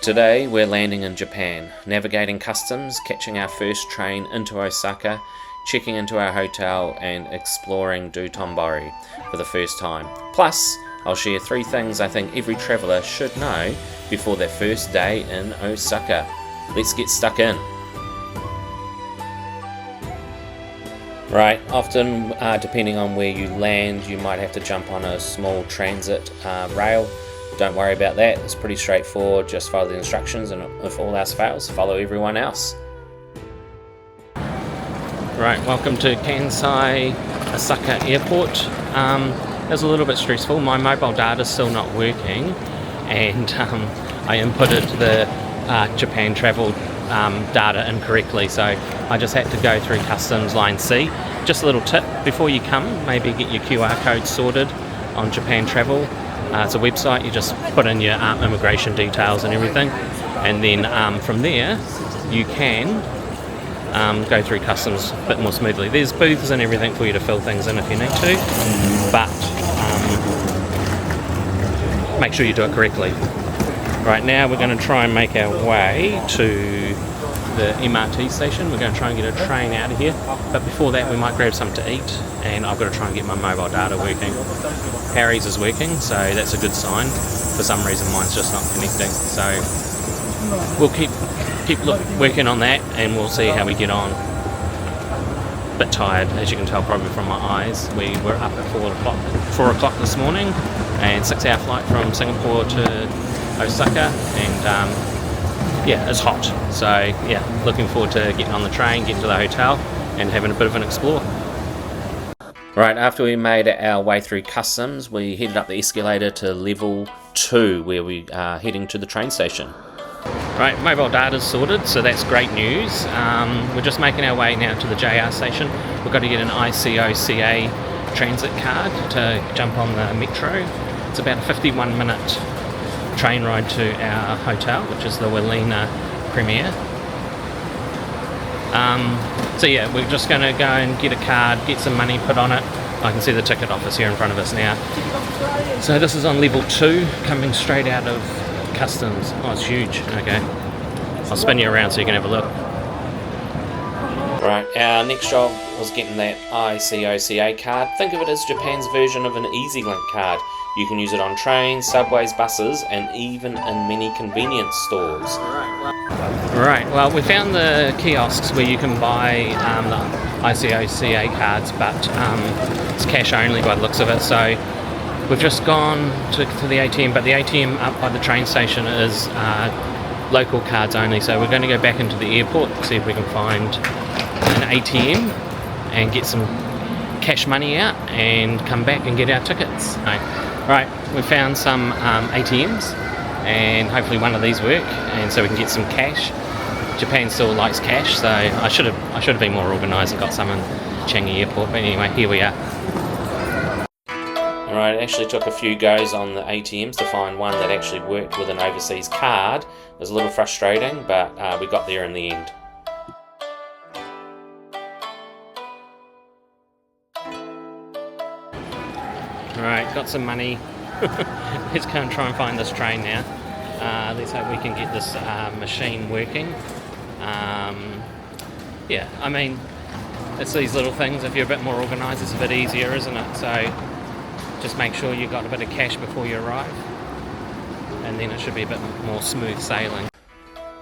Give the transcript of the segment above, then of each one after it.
Today we're landing in Japan, navigating customs, catching our first train into Osaka, checking into our hotel and exploring Dotonbori for the first time. Plus, I'll share 3 things I think every traveller should know before their first day in Osaka. Let's get stuck in. Right, often depending on where you land, you might have to jump on a small transit rail. Don't worry about that, it's pretty straightforward, just follow the instructions, and if all else fails, follow everyone else. Right, welcome to Kansai Osaka Airport. It was a little bit stressful. My mobile data is still not working, and I inputted the Japan travel data incorrectly, so I just had to go through customs line C. Just a little tip, before you come, maybe get your QR code sorted on Japan Travel. It's a website, you just put in your immigration details and everything, and then from there you can go through customs a bit more smoothly. There's booths and everything for you to fill things in if you need to, but make sure you do it correctly. Right now we're going to try and make our way to the MRT station. We're going to try and get a train out of here, but before that we might grab something to eat, and I've got to try and get my mobile data working. Harry's is working, so that's a good sign. For some reason mine's just not connecting, so we'll keep working on that and we'll see how we get on. Bit tired, as you can tell probably from my eyes. We were up at 4 o'clock this morning, and 6-hour flight from Singapore to Osaka, and yeah, it's hot, so yeah, looking forward to getting on the train, getting to the hotel and having a bit of an explore. Right, after we made our way through customs, we headed up the escalator to level 2 where we are heading to the train station. Right, mobile data's sorted, so that's great news. We're just making our way now to the JR station. We've got to get an ICOCA transit card to jump on the metro. It's about a 51-minute train ride to our hotel, which is the Wellina Premier. So yeah, we're just going to go and get a card, get some money put on it. I can see the ticket office here in front of us now. So this is on level 2, coming straight out of customs. Oh, it's huge. Okay, I'll spin you around so you can have a look. Right, our next job was getting that ICOCA card. Think of it as Japan's version of an EasyLink card. You can use it on trains, subways, buses, and even in many convenience stores. Right, well, we found the kiosks where you can buy the ICOCA cards, but it's cash only by the looks of it. So we've just gone to the ATM, but the ATM up by the train station is local cards only. So we're going to go back into the airport, see if we can find an ATM and get some cash money out and come back and get our tickets. Right, we found some ATMs, and hopefully one of these work, and so we can get some cash. Japan still likes cash, so I should have been more organised and got some in Changi Airport, but anyway, here we are. Alright, it actually took a few goes on the ATMs to find one that actually worked with an overseas card. It was a little frustrating, but we got there in the end. Alright, got some money. Let's go and try and find this train now. Let's hope we can get this machine working. Yeah, I mean, it's these little things. If you're a bit more organised, it's a bit easier, isn't it? So just make sure you've got a bit of cash before you arrive, and then it should be a bit more smooth sailing.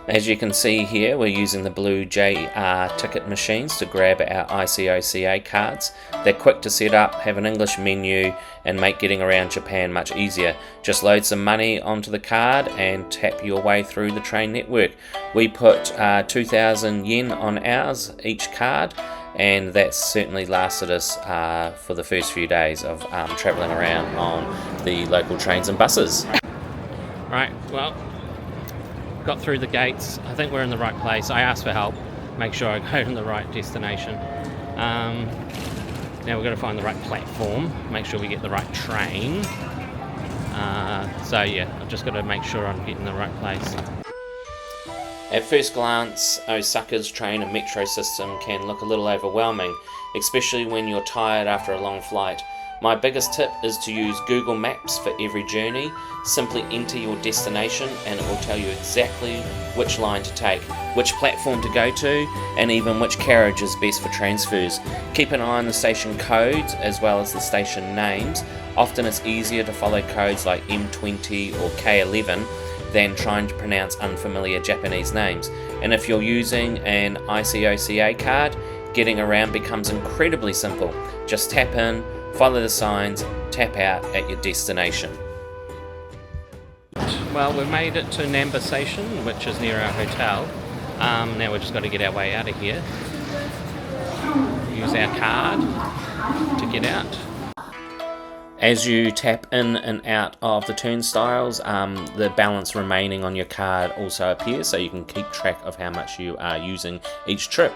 As you can see here, we're using the blue JR ticket machines to grab our ICOCA cards. They're quick to set up, have an English menu, and make getting around Japan much easier. Just load some money onto the card and tap your way through the train network. We put 2,000 yen on ours, each card, and that's certainly lasted us for the first few days of travelling around on the local trains and buses. Right, well, got through the gates. I think we're in the right place. I asked for help, make sure I go to the right destination. Now we've got to find the right platform, make sure we get the right train. So yeah, I've just got to make sure I'm getting the right place. At first glance, Osaka's train and metro system can look a little overwhelming, especially when you're tired after a long flight. My biggest tip is to use Google Maps for every journey. Simply enter your destination and it will tell you exactly which line to take, which platform to go to, and even which carriage is best for transfers. Keep an eye on the station codes as well as the station names. Often it's easier to follow codes like M20 or K11 than trying to pronounce unfamiliar Japanese names. And if you're using an ICOCA card, getting around becomes incredibly simple. Just tap in, follow the signs, tap out at your destination. Well, we've made it to Namba Station, which is near our hotel. Now we've just got to get our way out of here. Use our card to get out. As you tap in and out of the turnstiles, the balance remaining on your card also appears, so you can keep track of how much you are using each trip.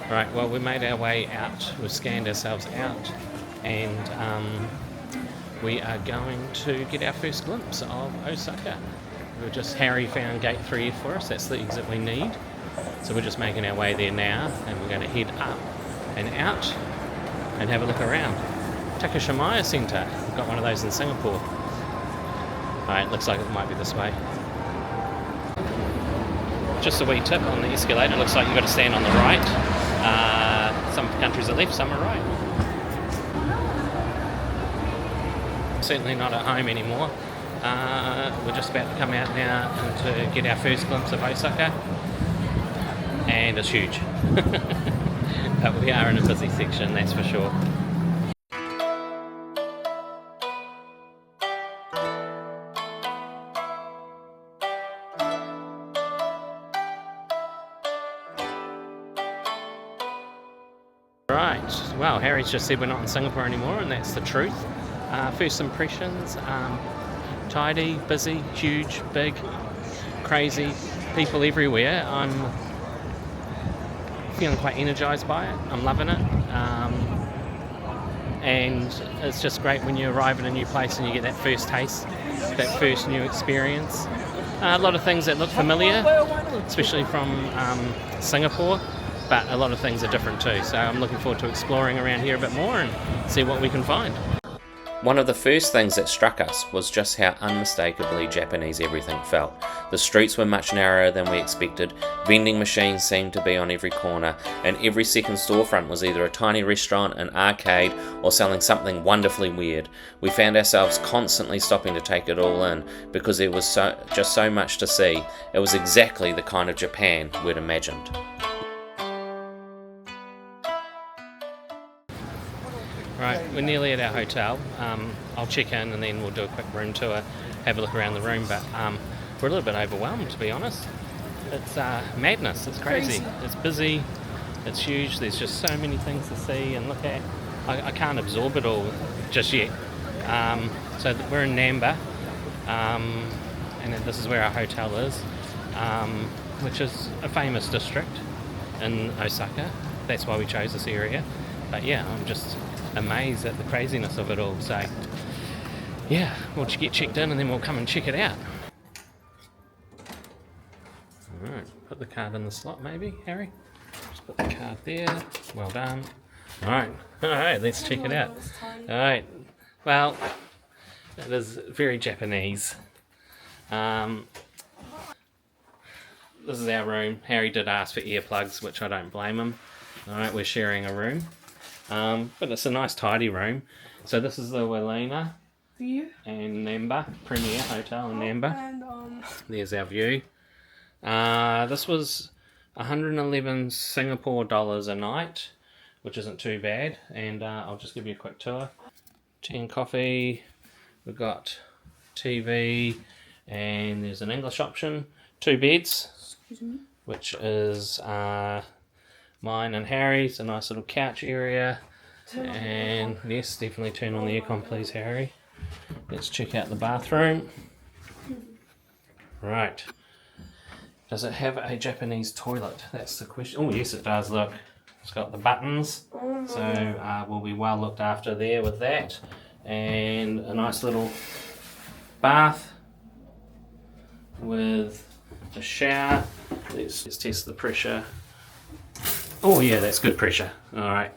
Right, well, we made our way out, we've scanned ourselves out, and we are going to get our first glimpse of Osaka. Harry found gate 3 for us, that's the exit we need. So we're just making our way there now, and we're going to head up and out and have a look around. Takashimaya Centre, we've got one of those in Singapore. Alright, looks like it might be this way. Just a wee tip on the escalator, looks like you've got to stand on the right. Some countries are left, some are right. Certainly not at home anymore. We're just about to come out now and to get our first glimpse of Osaka. And it's huge. But we are in a busy section, that's for sure. Right, well, Harry's just said we're not in Singapore anymore, and that's the truth. First impressions, tidy, busy, huge, big, crazy, people everywhere. I'm feeling quite energised by it. I'm loving it. And it's just great when you arrive in a new place and you get that first taste, that first new experience. A lot of things that look familiar, especially from Singapore, but a lot of things are different too. So I'm looking forward to exploring around here a bit more and see what we can find. One of the first things that struck us was just how unmistakably Japanese everything felt. The streets were much narrower than we expected, vending machines seemed to be on every corner, and every second storefront was either a tiny restaurant, an arcade, or selling something wonderfully weird. We found ourselves constantly stopping to take it all in, because there was just so much to see. It was exactly the kind of Japan we'd imagined. Right, we're nearly at our hotel. I'll check in and then we'll do a quick room tour, have a look around the room, but we're a little bit overwhelmed, to be honest. It's madness, it's crazy. It's busy, it's huge, there's just so many things to see and look at. I can't absorb it all just yet. So we're in Namba, and this is where our hotel is, which is a famous district in Osaka. That's why we chose this area. But yeah, I'm just amazed at the craziness of it all. So yeah, we'll get checked in and then we'll come and check it out. Alright, put the card in the slot maybe, Harry. Just put the card there. Well done. Alright, let's check it out. Alright, well, it is very Japanese. This is our room. Harry did ask for earplugs, which I don't blame him. Alright, we're sharing a room. But it's a nice tidy room. So this is the Walina and Namba, Premier Hotel in Namba. And, there's our view. This was 111 Singapore dollars a night, which isn't too bad. And I'll just give you a quick tour. Tea and coffee. We've got TV and there's an English option. 2 beds, which is mine and Harry's, a nice little couch area. And yes, definitely turn on the aircon please, Harry. Let's check out the bathroom. Right. Does it have a Japanese toilet? That's the question. Oh yes it does, look. It's got the buttons. So we'll be well looked after there with that. And a nice little bath with a shower. Let's test the pressure. Oh yeah, that's good pressure. Alright.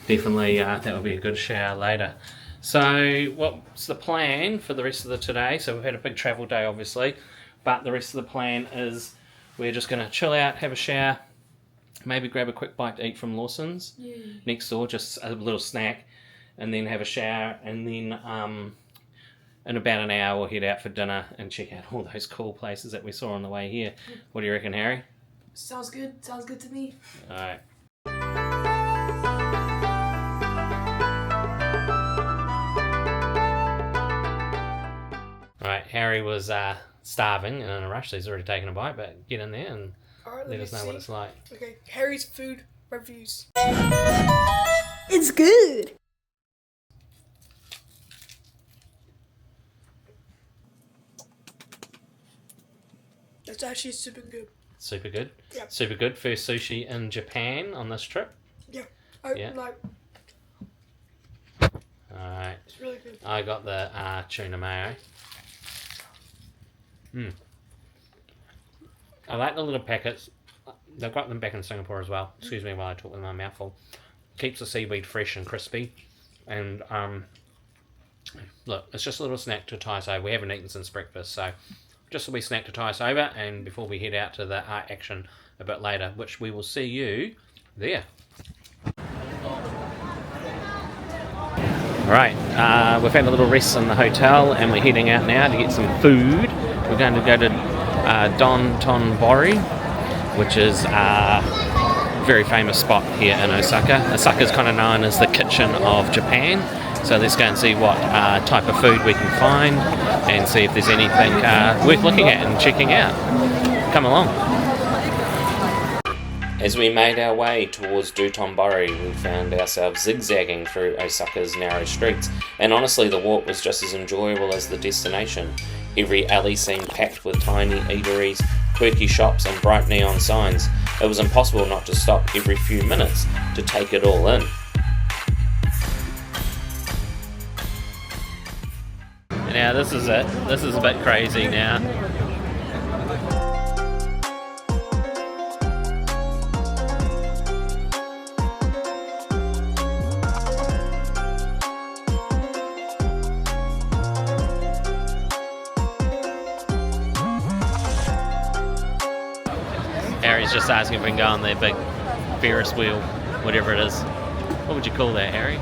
Definitely, that will be a good shower later. So what's the plan for the rest of the today? So we've had a big travel day, obviously, but the rest of the plan is we're just going to chill out, have a shower, maybe grab a quick bite to eat from Lawson's next door, just a little snack, and then have a shower, and then in about an hour we'll head out for dinner and check out all those cool places that we saw on the way here. What do you reckon, Harry? Sounds good. Sounds good to me. All right. All right, Harry was starving and in a rush, so he's already taken a bite, but get in there and let us know what it's like. Okay, Harry's food reviews. It's good. That's actually super good. Super good? Yeah. Super good. First sushi in Japan on this trip? Yeah. Alright. It's really good. I got the tuna mayo. I like the little packets. They've got them back in Singapore as well. Excuse me while I talk with my mouth full. Keeps the seaweed fresh and crispy. And look, it's just a little snack to tie us over. We haven't eaten since breakfast, so just a wee snack to tie us over, and before we head out to the art action a bit later, which we will see you there. Alright, we've had a little rest in the hotel and we're heading out now to get some food. We're going to go to Dotonbori, which is a very famous spot here in Osaka. Osaka is kind of known as the kitchen of Japan, so let's go and see what type of food we can find and see if there's anything worth looking at and checking out. Come along. As we made our way towards Dotonbori, we found ourselves zigzagging through Osaka's narrow streets, and honestly the walk was just as enjoyable as the destination. Every alley seemed packed with tiny eateries, quirky shops and bright neon signs. It was impossible not to stop every few minutes to take it all in. Now this is it. This is a bit crazy now. Harry's just asking if we can go on their big Ferris wheel, whatever it is. What would you call that, Harry?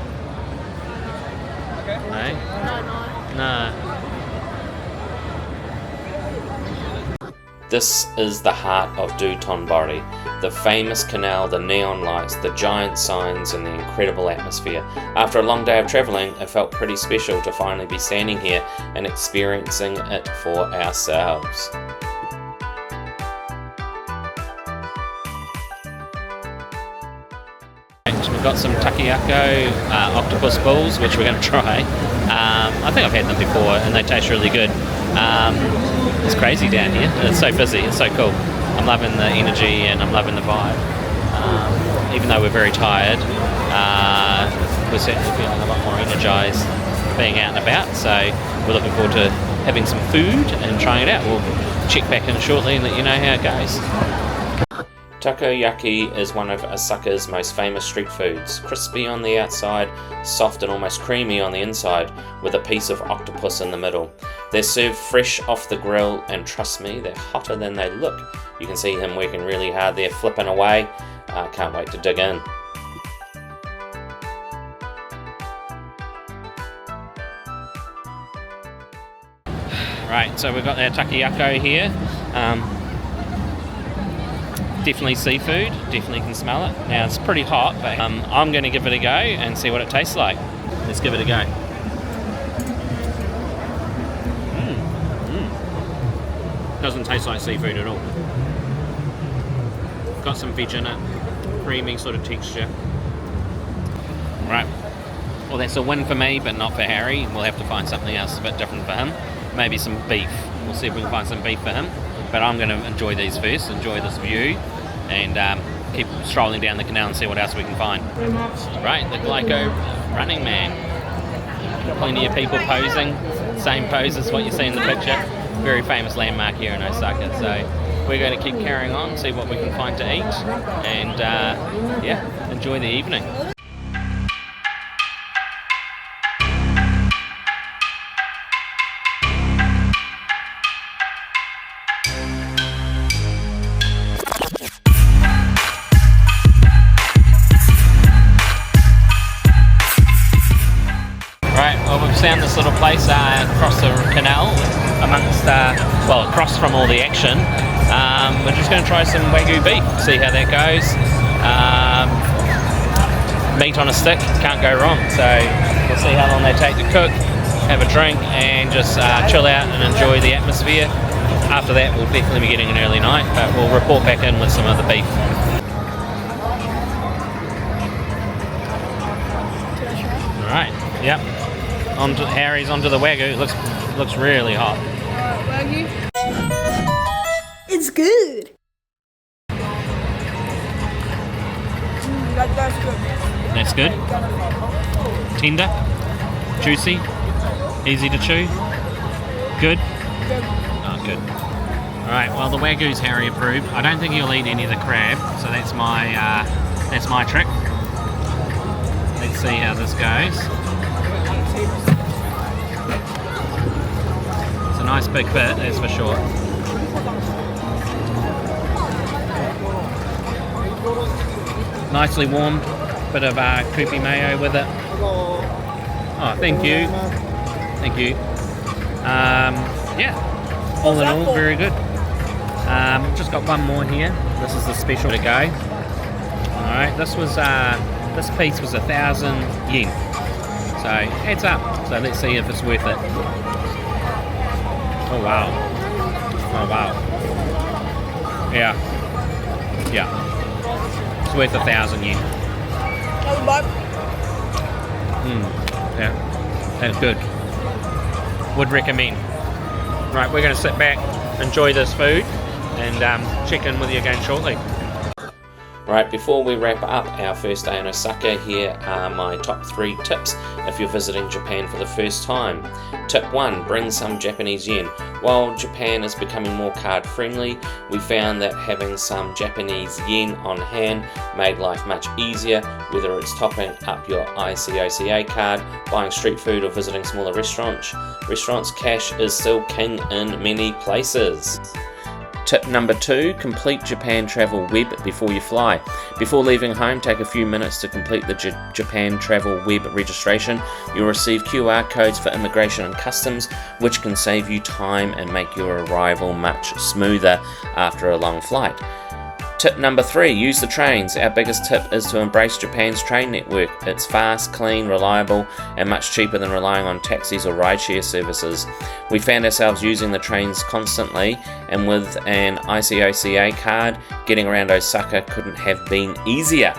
Okay. No. This is the heart of Dotonbori, the famous canal, the neon lights, the giant signs and the incredible atmosphere. After a long day of travelling, it felt pretty special to finally be standing here and experiencing it for ourselves. We've got some takoyaki octopus balls, which we're going to try. I think I've had them before and they taste really good. It's crazy down here. It's so busy. It's so cool. I'm loving the energy and I'm loving the vibe. Even though we're very tired, we're certainly feeling a lot more energised being out and about. So we're looking forward to having some food and trying it out. We'll check back in shortly and let you know how it goes. Takoyaki is one of Osaka's most famous street foods. Crispy on the outside, soft and almost creamy on the inside, with a piece of octopus in the middle. They're served fresh off the grill, and trust me, they're hotter than they look. You can see him working really hard there, flipping away. Can't wait to dig in. Right, so we've got our takoyaki here. Definitely seafood, definitely can smell it. Now it's pretty hot, but I'm going to give it a go and see what it tastes like. Let's give it a go. Doesn't taste like seafood at all. Got some veg in it, creamy sort of texture. Right, well that's a win for me, but not for Harry. We'll have to find something else a bit different for him. Maybe some beef. We'll see if we can find some beef for him. But I'm going to enjoy these first, enjoy this view, and keep strolling down the canal and see what else we can find. Right, the Glyco Running Man. Plenty of people posing, same pose as what you see in the picture. Very famous landmark here in Osaka. So we're going to keep carrying on, see what we can find to eat, and yeah, enjoy the evening. place across the canal, amongst, well, across from all the action. We're just going to try some Wagyu beef, see how that goes. Meat on a stick, can't go wrong. So we'll see how long they take to cook, have a drink, and just chill out and enjoy the atmosphere. After that, we'll definitely be getting an early night, but we'll report back in with some of the beef. Alright, yep. Harry's onto the Wagyu. It looks really hot. Wagyu. It's good. That's good. That's good. Tender, juicy, easy to chew. Good. Oh, good. Alright, well the Wagyu's Harry approved. I don't think he'll eat any of the crab, so that's my trick. Let's see how this goes. It's a nice big bit, that's for sure. Nicely warmed, bit of creepy mayo with it. Oh, thank you. Thank you. Yeah, all in all, very good. Just got one more here. This is the special to go. Alright, this piece was 1,000 yen. So, adds up. So let's see if it's worth it. Oh wow. Oh wow. Yeah. It's worth 1,000 yen. Yeah. That's good. Would recommend. Right, we're going to sit back, enjoy this food, and check in with you again shortly. Right, before we wrap up our first day in Osaka, here are my top 3 tips if you're visiting Japan for the first time. Tip 1, bring some Japanese yen. While Japan is becoming more card friendly, we found that having some Japanese yen on hand made life much easier, whether it's topping up your ICOCA card, buying street food, or visiting smaller restaurants. Cash is still king in many places. Tip number 2, complete Japan Travel Web before you fly. Before leaving home, take a few minutes to complete the Japan Travel Web registration. You'll receive QR codes for immigration and customs, which can save you time and make your arrival much smoother after a long flight. Tip number 3, use the trains. Our biggest tip is to embrace Japan's train network. It's fast, clean, reliable, and much cheaper than relying on taxis or rideshare services. We found ourselves using the trains constantly, and with an ICOCA card, getting around Osaka couldn't have been easier.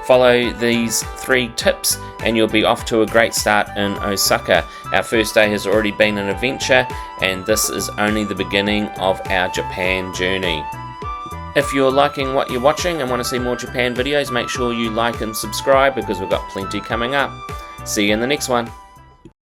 Follow these 3 tips and you'll be off to a great start in Osaka. Our first day has already been an adventure, and this is only the beginning of our Japan journey. If you're liking what you're watching and want to see more Japan videos, make sure you like and subscribe because we've got plenty coming up. See you in the next one.